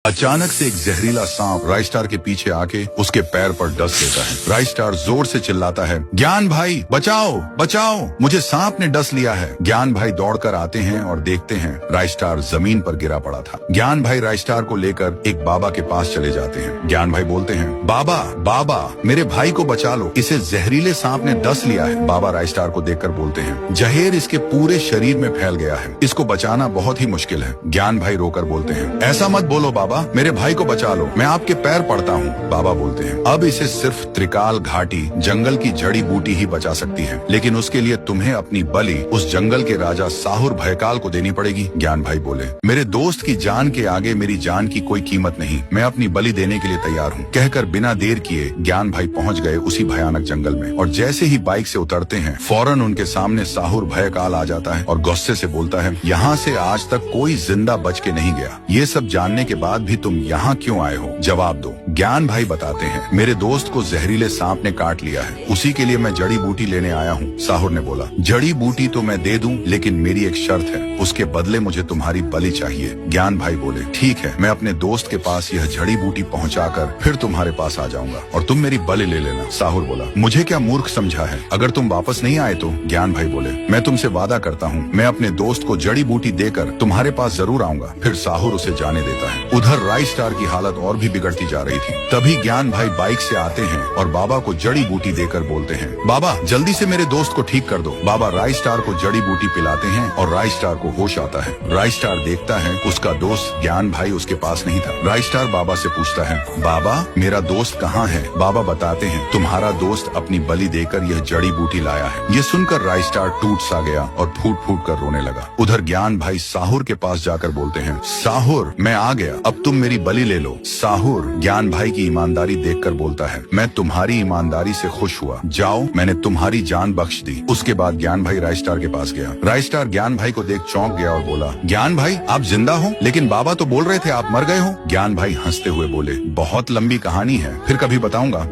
अचानक से एक जहरीला सांप राइस्टार के पीछे आके उसके पैर पर डस लेता है। राइस्टार जोर से चिल्लाता है, ज्ञान भाई बचाओ बचाओ, मुझे सांप ने डस लिया है। ज्ञान भाई दौड़कर आते हैं और देखते हैं राइस्टार जमीन पर गिरा पड़ा था। ज्ञान भाई राइस्टार को लेकर एक बाबा के पास चले जाते हैं। ज्ञान भाई बोलते हैं, बाबा बाबा मेरे भाई को बचा लो, इसे जहरीले सांप ने डस लिया है। बाबा राइस्टार को देखकर बोलते हैं, जहर इसके पूरे शरीर में फैल गया है, इसको बचाना बहुत ही मुश्किल है। ज्ञान भाई रोकर बोलते हैं, ऐसा मत बोलो बाबा, मेरे भाई को बचा लो, मैं आपके पैर पड़ता हूँ। बाबा बोलते हैं, अब इसे सिर्फ त्रिकाल घाटी जंगल की जड़ी बूटी ही बचा सकती है, लेकिन उसके लिए तुम्हें अपनी बलि उस जंगल के राजा साहुर भयकाल को देनी पड़ेगी। ज्ञान भाई बोले, मेरे दोस्त की जान के आगे मेरी जान की कोई कीमत नहीं, मैं अपनी बलि देने के लिए तैयार हूँ। कहकर बिना देर किए ज्ञान भाई पहुँच गए उसी भयानक जंगल में, और जैसे ही बाइक से उतरते हैं फौरन उनके सामने साहुर भयकाल आ जाता है और गुस्से से बोलता है, यहाँ से आज तक कोई जिंदा बच के नहीं गया, ये सब जानने के बाद भी तुम यहाँ क्यों आए हो, जवाब दो। ज्ञान भाई बताते हैं, मेरे दोस्त को जहरीले सांप ने काट लिया है, उसी के लिए मैं जड़ी बूटी लेने आया हूँ। साहुर ने बोला, जड़ी बूटी तो मैं दे दूं, लेकिन मेरी एक शर्त है, उसके बदले मुझे तुम्हारी बलि चाहिए। ज्ञान भाई बोले, ठीक है, मैं अपने दोस्त के पास यह जड़ी बूटी पहुँचाकर फिर तुम्हारे पास आ जाऊंगा और तुम मेरी बलि ले लेना। साहुर बोला, मुझे क्या मूर्ख समझा है, अगर तुम वापस नहीं आए तो? ज्ञान भाई बोले, मैं तुमसे वादा करता हूँ, मैं अपने दोस्त को जड़ी बूटी देकर तुम्हारे पास जरूर आऊंगा। फिर साहुर उसे जाने देता है। उधर राइस्टार की हालत और भी बिगड़ती जा रही थी। तभी ज्ञान भाई बाइक से आते हैं और बाबा को जड़ी बूटी देकर बोलते हैं, बाबा जल्दी से मेरे दोस्त को ठीक कर दो। बाबा राइस्टार को जड़ी बूटी पिलाते हैं और राइस्टार को होश आता है। राइस्टार देखता है उसका दोस्त ज्ञान भाई उसके पास नहीं था। राइस्टार बाबा से पूछता है, बाबा मेरा दोस्त कहाँ है? बाबा बताते हैं, तुम्हारा दोस्त अपनी बलि देकर यह जड़ी बूटी लाया है। ये सुनकर राइस्टार टूट सा गया और फूट फूट कर रोने लगा। उधर ज्ञान भाई साहुर के पास जाकर बोलते हैं, साहुर मैं आ गया, अब तुम मेरी बलि ले लो। साहुर ज्ञान भाई की ईमानदारी देखकर बोलता है, मैं तुम्हारी ईमानदारी से खुश हुआ, जाओ मैंने तुम्हारी जान बख्श दी। उसके बाद ज्ञान भाई राइस्टार के पास गया। राइस्टार ज्ञान भाई को देख चौंक गया और बोला, ज्ञान भाई आप जिंदा हो, लेकिन बाबा तो बोल रहे थे आप मर गए हो। ज्ञान भाई हंसते हुए बोले, बहुत लंबी कहानी है, फिर कभी बताऊंगा।